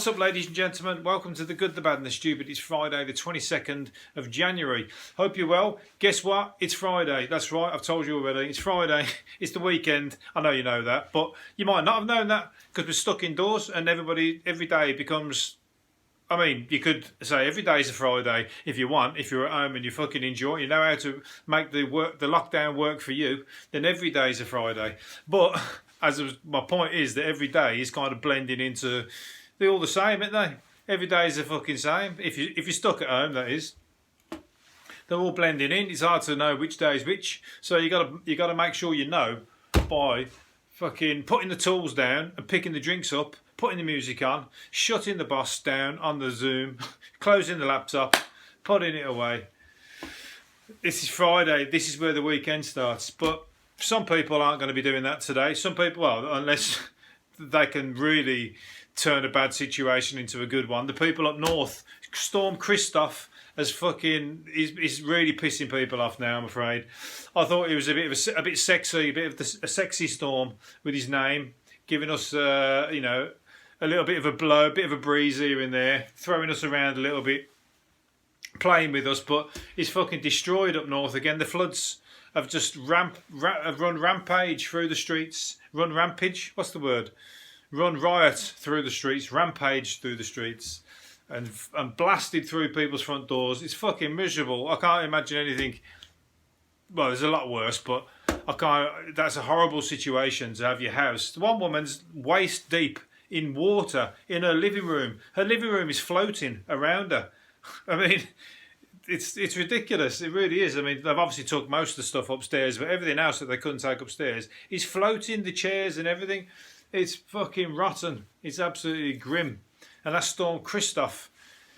What's up, ladies and gentlemen? Welcome to The Good, The Bad and The Stupid. It's Friday, the 22nd of January. Hope you're well. Guess what? It's Friday. That's right, I've told you already. It's Friday. It's the weekend. I know you know that, but you might not have known that because we're stuck indoors and every day becomes... I mean, you could say every day is a Friday if you want. If you're at home and you fucking enjoy it, you know how to make the lockdown work for you, then every day is a Friday. But my point is that every day is kind of blending into... They're all the same, aren't they? Every day is the fucking same. If you're stuck at home, that is. They're all blending in. It's hard to know which day is which. So you got to make sure you know by fucking putting the tools down and picking the drinks up, putting the music on, shutting the boss down on the Zoom, closing the laptop, putting it away. This is Friday. This is where the weekend starts. But some people aren't going to be doing that today. Some people, well, unless they can really turn a bad situation into a good one. The people up north, Storm Christoph is really pissing people off now, I'm afraid. I thought he was a bit sexy, a sexy storm with his name, giving us a little bit of a blow, a bit of a breeze here and there, throwing us around a little bit, playing with us, but he's fucking destroyed up north again. The floods have just run rampage through the streets. Run rampage? What's the word? Run riot through the streets, rampage through the streets, and blasted through people's front doors. It's fucking miserable. I can't imagine anything. Well, there's a lot worse, but I can't. That's a horrible situation to have your house. One woman's waist deep in water in her living room. Her living room is floating around her. I mean, it's ridiculous. It really is. I mean, they've obviously took most of the stuff upstairs, but everything else that they couldn't take upstairs is floating. The chairs and everything. It's fucking rotten. It's absolutely grim. And that's Storm Christoph.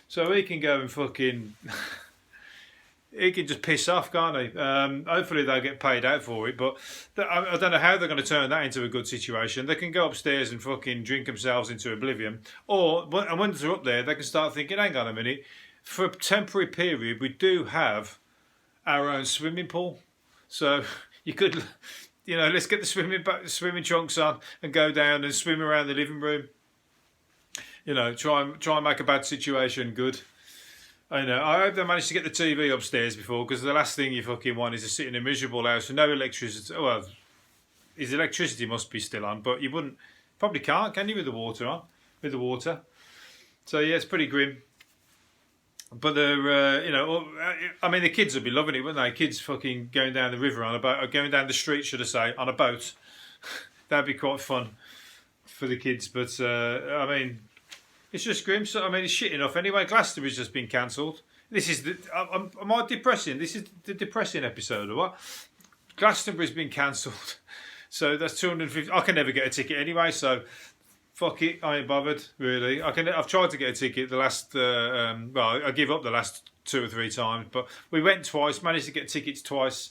So he can go and fucking... he can just piss off, can't he? Hopefully they'll get paid out for it. But I don't know how they're going to turn that into a good situation. They can go upstairs and fucking drink themselves into oblivion. And when they're up there, they can start thinking, hang on a minute. For a temporary period, we do have our own swimming pool. So you could... let's get the swimming trunks on and go down and swim around the living room. Try and make a bad situation good. I hope they managed to get the TV upstairs before, because the last thing you fucking want is to sit in a miserable house with no electricity. Well, his electricity must be still on, but you probably can't, can you, with the water on? With the water. So yeah, it's pretty grim. But the kids would be loving it, wouldn't they? Kids fucking going down the river on a boat, or going down the street, should I say, on a boat. That'd be quite fun for the kids. But it's just grim. So it's shit enough anyway. Glastonbury's just been cancelled. This is am I depressing? This is the depressing episode, or what? Glastonbury's been cancelled. So that's 250. I can never get a ticket anyway. So. Fuck it, I ain't bothered, really. I've tried to get a ticket the last... I give up the last 2 or 3 times, but we went twice, managed to get tickets twice.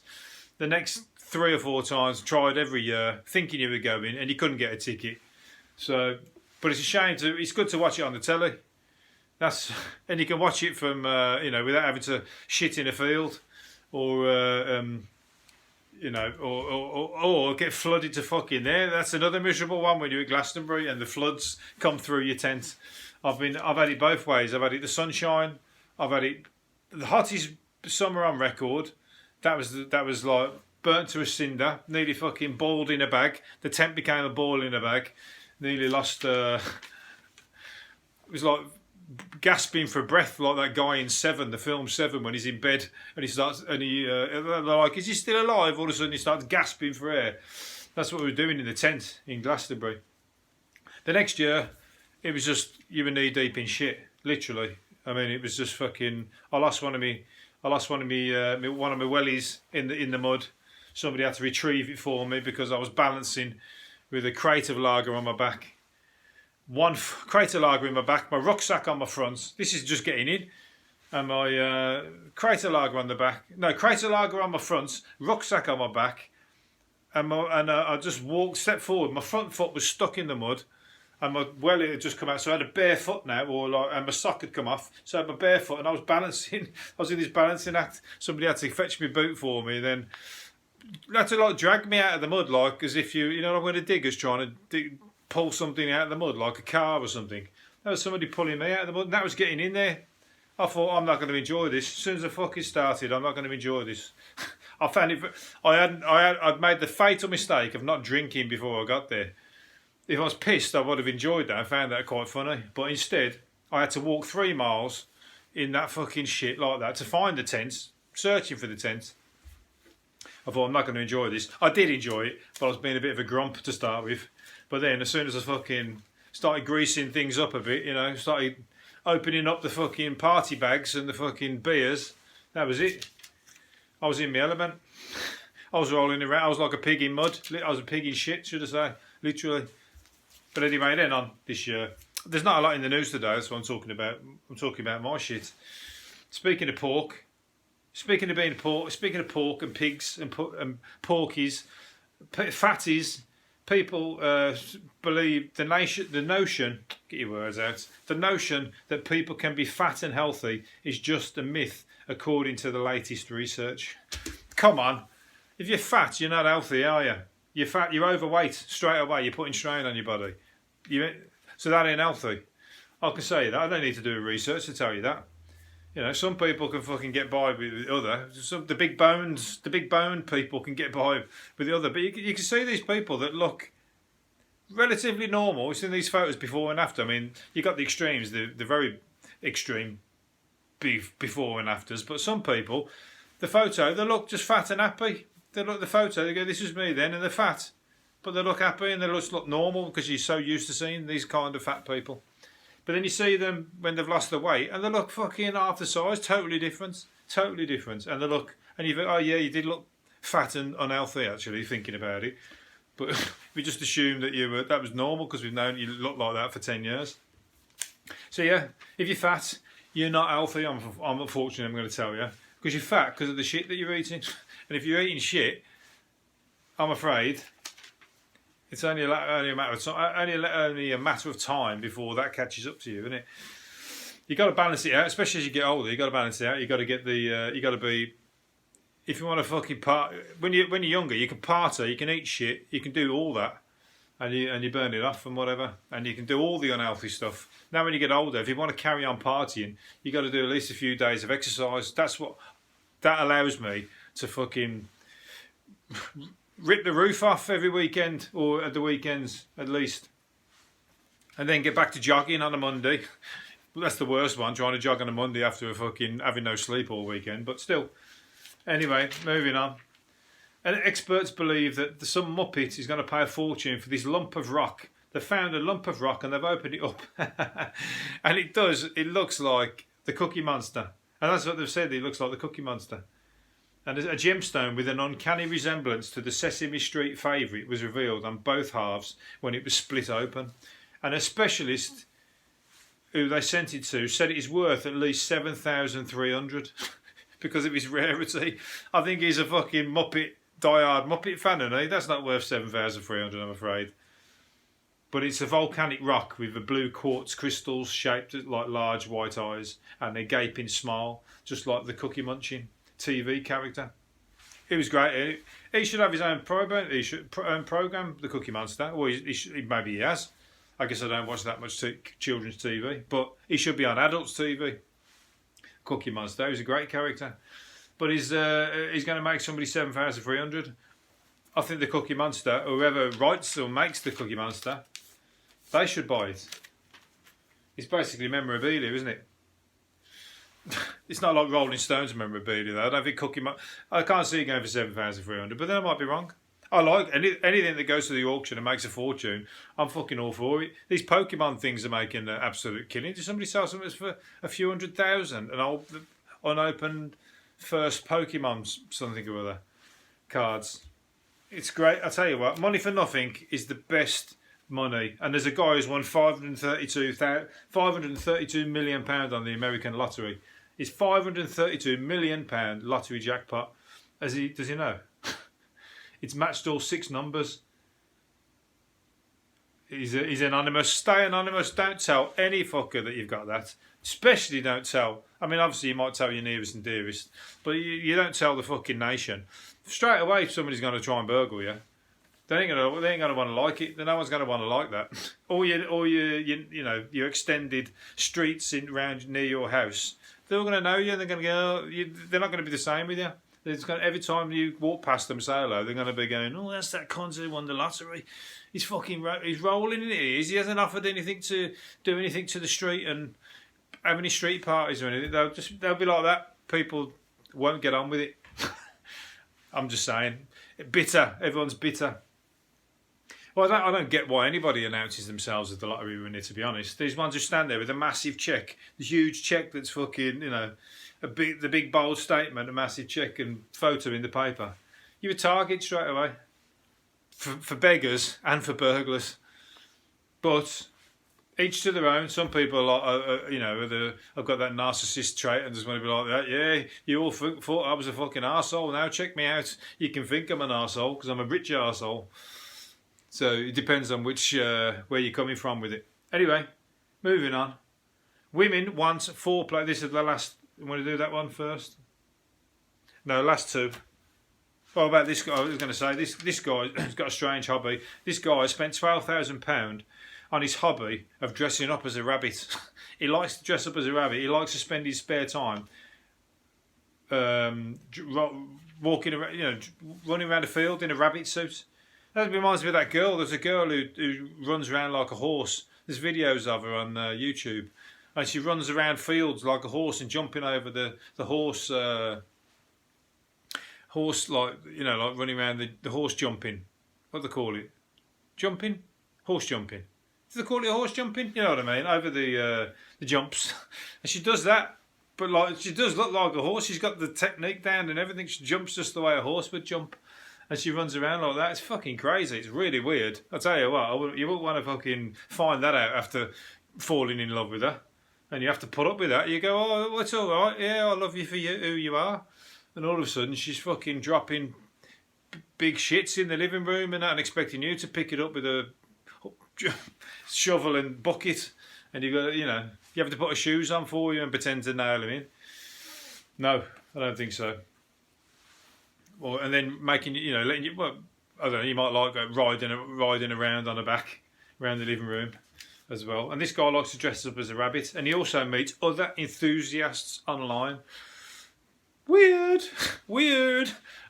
The next 3 or 4 times, tried every year, thinking you were going, and you couldn't get a ticket. So, but it's a shame it's good to watch it on the telly. And you can watch it from, without having to shit in a field, or get flooded to fucking there. That's another miserable one when you're at Glastonbury and the floods come through your tent. I've had it both ways. I've had it the sunshine. I've had it the hottest summer on record. That was like burnt to a cinder. Nearly fucking boiled in a bag. The tent became a ball in a bag. Nearly lost. It was like gasping for breath, like that guy in Seven, the film Seven, when he's in bed and they're like, is he still alive? All of a sudden he starts gasping for air. That's what we were doing in the tent in Glastonbury. The next year, it was just, you were knee deep in shit, literally. It was just fucking. I lost one of my wellies in the mud. Somebody had to retrieve it for me because I was balancing with a crate of lager on my back. One crate of lager in my back, my rucksack on my front. This is just getting in. And my crate of lager on the back. No, crate of lager on my front, rucksack on my back. And I just stepped forward. My front foot was stuck in the mud. And my welly had just come out. So I had a bare foot now, and my sock had come off. So I had my bare foot and I was balancing. I was in this balancing act. Somebody had to fetch my boot for me. Then they had to drag me out of the mud, as if when a digger's trying to pull something out of the mud, like a car or something. There was somebody pulling me out of the mud, and that was getting in there. I thought, I'm not going to enjoy this. As soon as I fucking started, I'm not going to enjoy this. I found it. I'd made the fatal mistake of not drinking before I got there. If I was pissed, I would have enjoyed that. I found that quite funny. But instead, I had to walk 3 miles in that fucking shit like that to find the tents, searching for the tent. I thought, I'm not going to enjoy this. I did enjoy it, but I was being a bit of a grump to start with. But then, as soon as I fucking started greasing things up a bit, you know, started opening up the fucking party bags and the fucking beers, that was it. I was in my element. I was rolling around. I was like a pig in mud. I was a pig in shit, should I say, literally. But anyway, then on this year, there's not a lot in the news today. That's what I'm talking about. I'm talking about my shit. Speaking of pork, speaking of pork and pigs and porkies, fatties, people believe the notion. Get your words out. The notion that people can be fat and healthy is just a myth, according to the latest research. Come on, if you're fat, you're not healthy, are you? You're fat, you're overweight straight away. You're putting strain on your body. So that ain't healthy. I can say that. I don't need to do research to tell you that. You know, some people can fucking get by with the other. The big boned people can get by with the other. But you can see these people that look relatively normal. It's in these photos before and after. I mean, you got the extremes, the very extreme before and afters. But some people, the photo, they look just fat and happy. They look at the photo, they go, this is me then, and they're fat. But they look happy and they just look normal because you're so used to seeing these kind of fat people. But then you see them when they've lost their weight and they look fucking half the size, totally different. And they look, and you think, oh yeah, you did look fat and unhealthy actually, thinking about it. But we just assumed that that was normal because we've known you look like that for 10 years. So yeah, if you're fat, you're not healthy, I'm unfortunately, I'm going to tell you. Because you're fat because of the shit that you're eating. And if you're eating shit, I'm afraid it's only a matter of time before that catches up to you, isn't it? You got to balance it out, especially as you get older. You got to balance it out. You got to get the. You got to be. If you want to fucking part, when you're younger, you can party, you can eat shit, you can do all that, and you burn it off and whatever, and you can do all the unhealthy stuff. Now, when you get older, if you want to carry on partying, you got to do at least a few days of exercise. That allows me to fucking rip the roof off every weekend, or at the weekends at least, and then get back to jogging on a Monday. That's the worst one, trying to jog on a Monday after a fucking having no sleep all weekend, but still. Anyway, moving on. And experts believe that some muppet is going to pay a fortune for this lump of rock. They found a lump of rock and they've opened it up. And it looks like the Cookie Monster. And that's what they've said, it looks like the Cookie Monster. And a gemstone with an uncanny resemblance to the Sesame Street favourite was revealed on both halves when it was split open. And a specialist who they sent it to said it is worth at least 7,300 because of its rarity. I think he's a fucking diehard Muppet fan, isn't he? That's not worth 7,300, I'm afraid. But it's a volcanic rock with the blue quartz crystals shaped like large white eyes and a gaping smile, just like the Cookie Munching TV character. It was great. He should have his own program. He should program the Cookie Monster. Or maybe he has. I guess I don't watch that much children's TV, but he should be on adults' TV. Cookie Monster. He's a great character, but he's going to make somebody 7,300. I think the Cookie Monster, whoever writes or makes the Cookie Monster, they should buy it. It's basically memorabilia, isn't it? It's not like Rolling Stones memorabilia though. I don't think I can't see it going for 7,300, but then I might be wrong. I like anything that goes to the auction and makes a fortune. I'm fucking all for it. These Pokemon things are making an absolute killing. Did somebody sell something for a few 100,000? An old unopened first Pokemon something or other cards. It's great. I tell you what, money for nothing is the best money. And there's a guy who's won £532 million on the American lottery. It's £532 million lottery jackpot. Does he know? It's matched all 6 numbers. He's anonymous. Stay anonymous. Don't tell any fucker that you've got that. Especially don't tell. I mean, obviously you might tell your nearest and dearest, but you don't tell the fucking nation. Straight away, if somebody's going to try and burgle you, They ain't gonna want to like it. No one's gonna want to like that. All your extended streets around near your house, they're all gonna know you. And they're gonna go. They're not gonna be the same with you. Every time you walk past them, say hello, they're gonna be going, "Oh, that's that cunt who won the lottery. He's he's rolling in it. He hasn't offered anything to do anything to the street and have any street parties or anything. They'll be like that. People won't get on with it." I'm just saying, bitter. Everyone's bitter. Well, I don't get why anybody announces themselves as the lottery winner, to be honest. These ones who stand there with a massive cheque, the huge cheque that's fucking, the big bold statement, a massive cheque and photo in the paper. You're a target straight away. For beggars and for burglars. But each to their own. Some people are, I've got that narcissist trait and just want to be like that. Yeah, you all thought I was a fucking arsehole. Now check me out. You can think I'm an arsehole because I'm a rich arsehole. So it depends on which where you're coming from with it. Anyway, moving on. Women want foreplay. This is the last. You want to do that one first? No, last two. What about this guy? I was going to say this guy has got a strange hobby. This guy spent £12,000 on his hobby of dressing up as a rabbit. He likes to dress up as a rabbit. He likes to spend his spare time walking around, running around a field in a rabbit suit. That reminds me of that girl. There's a girl who runs around like a horse. There's videos of her on YouTube, and she runs around fields like a horse and jumping over the horse, like running around the horse jumping. What do they call it? Jumping, horse jumping. Do they call it horse jumping? You know what I mean? Over the jumps, and she does that. But like she does look like a horse. She's got the technique down and everything. She jumps just the way a horse would jump. And she runs around like that. It's fucking crazy. It's really weird. I'll tell you what, you wouldn't want to fucking find that out after falling in love with her. And you have to put up with that. You go, oh, it's all right. Yeah, I love you for who you are. And all of a sudden, she's fucking dropping big shits in the living room and that, and expecting you to pick it up with a shovel and bucket. And you got, you have to put her shoes on for you and pretend to nail them in. No, I don't think so. And then making, letting you, well, I don't know, you might like riding around on the back, around the living room as well. And this guy likes to dress up as a rabbit. And he also meets other enthusiasts online. Weird.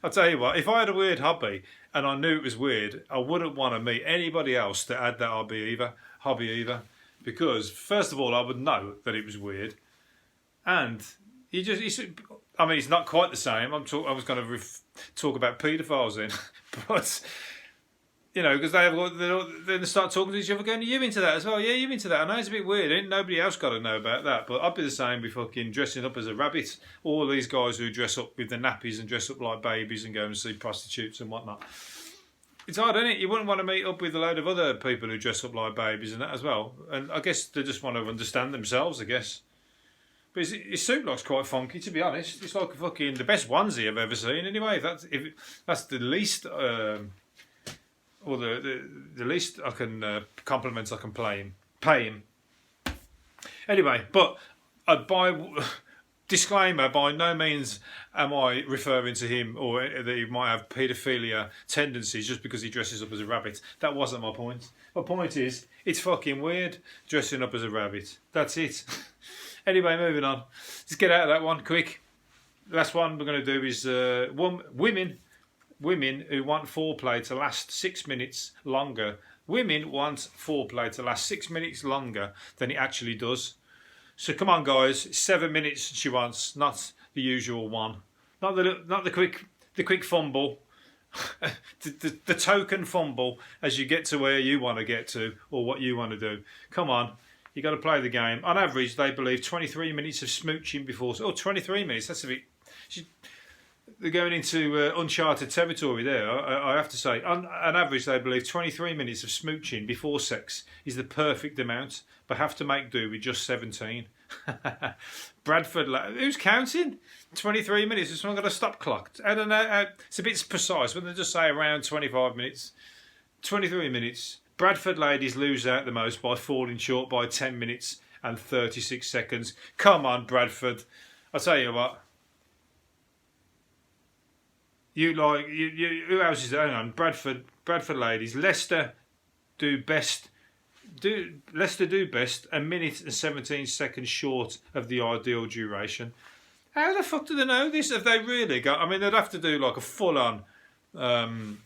I'll tell you what, if I had a weird hobby and I knew it was weird, I wouldn't want to meet anybody else to add that hobby either. Because, first of all, I would know that it was weird. And it's not quite the same. I was going to talk about paedophiles then, but because they start talking to each other, going, "Are you into that as well? Yeah, you into that? I know it's a bit weird. Ain't nobody else got to know about that." But I'd be the same with fucking dressing up as a rabbit. All these guys who dress up with the nappies and dress up like babies and go and see prostitutes and whatnot. It's hard, isn't it? You wouldn't want to meet up with a load of other people who dress up like babies and that as well. And I guess they just want to understand themselves, I guess. But his suit looks quite funky, to be honest. It's like fucking the best onesie I've ever seen. Anyway, if that's the least, or the least I can compliments I can pay him. Anyway, but disclaimer: by no means am I referring to him or that he might have paedophilia tendencies just because he dresses up as a rabbit. That wasn't my point. My point is, it's fucking weird dressing up as a rabbit. That's it. Anyway, moving on. Let's get out of that one quick. The last one we're going to do is women who want foreplay to last 6 minutes longer. Women want foreplay to last 6 minutes longer than it actually does. So come on, guys. 7 minutes she wants, not the usual one. Not the quick fumble. the token fumble as you get to where you want to get to or what you want to do. Come on. You got to play the game. On average, they believe 23 minutes of smooching before. 23 minutes. That's a bit. They're going into uncharted territory there. I have to say, on average, they believe 23 minutes of smooching before sex is the perfect amount, but have to make do with just 17. Bradford, who's counting? 23 minutes. Has someone got a stop clock? I don't know. It's a bit precise, but they just say around 25 minutes. 23 minutes. Bradford ladies lose out the most by falling short by 10 minutes and 36 seconds. Come on, Bradford. I'll tell you what. Who else is there? Hang on, Bradford ladies. Leicester do best. Leicester do best a minute and 17 seconds short of the ideal duration. How the fuck do they know this? Have they really got? I mean, they'd have to do like a full-on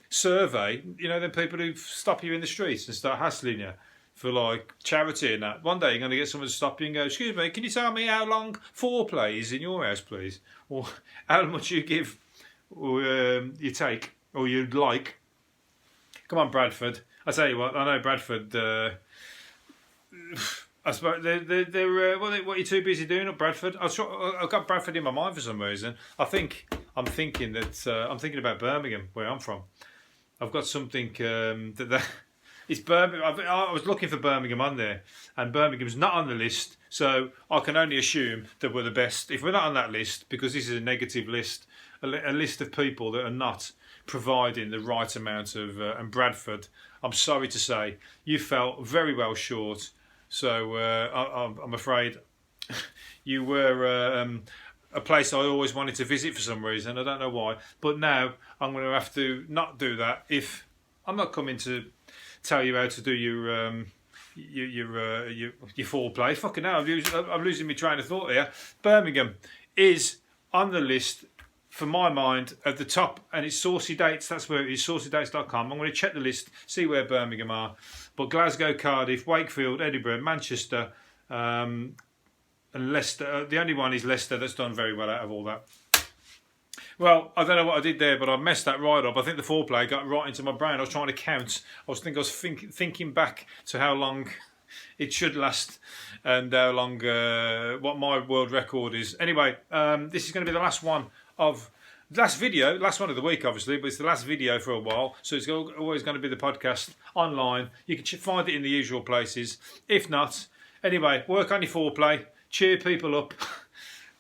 survey. You know, then people who stop you in the streets and start hassling you for like charity and that. One day you're going to get someone to stop you and go, "Excuse me, can you tell me how long Foreplay is in your house, please, or how much you give, or you take, or you'd like?" Come on, Bradford. I tell you what, I know Bradford. I suppose they're what are you too busy doing at Bradford? I've got Bradford in my mind for some reason. I'm thinking about Birmingham, where I'm from. I've got something it's Birmingham. I was looking for Birmingham on there, and Birmingham's not on the list. So I can only assume that we're the best if we're not on that list, because this is a negative list, a list of people that are not providing the right amount of. And Bradford, I'm sorry to say, you fell very well short. So I'm afraid you were a place I always wanted to visit for some reason. I don't know why, but now I'm going to have to not do that. If I'm not coming to tell you how to do your foreplay, fucking hell, I'm losing my train of thought here. Birmingham is on the list, for my mind, at the top, and it's Saucy Dates. That's where it is, saucydates.com. I'm going to check the list, see where Birmingham are. But Glasgow, Cardiff, Wakefield, Edinburgh, Manchester, and Leicester. The only one is Leicester that's done very well out of all that. Well, I don't know what I did there, but I messed that right up. I think the foreplay got right into my brain. I was trying to count. I was thinking back to how long it should last and how long what my world record is. Anyway, this is going to be the last one of last one of the week, obviously, but it's the last video for a while, so it's always going to be the podcast online. You can find it in the usual places. If not, anyway, work on your foreplay, cheer people up.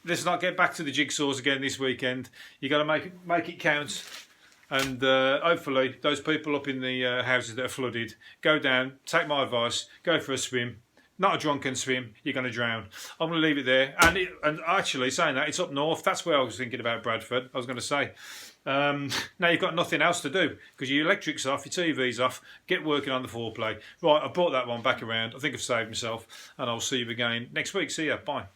Let's not get back to the jigsaws again this weekend. You got to make it count, and hopefully those people up in the houses that are flooded, go down, take my advice, go for a swim. Not a drunken swim, you're going to drown. I'm going to leave it there. And actually, saying that, it's up north. That's where I was thinking about Bradford. I was going to say. Now you've got nothing else to do, because your electric's off, your TV's off. Get working on the foreplay. Right, I brought that one back around. I think I've saved myself. And I'll see you again next week. See ya. Bye.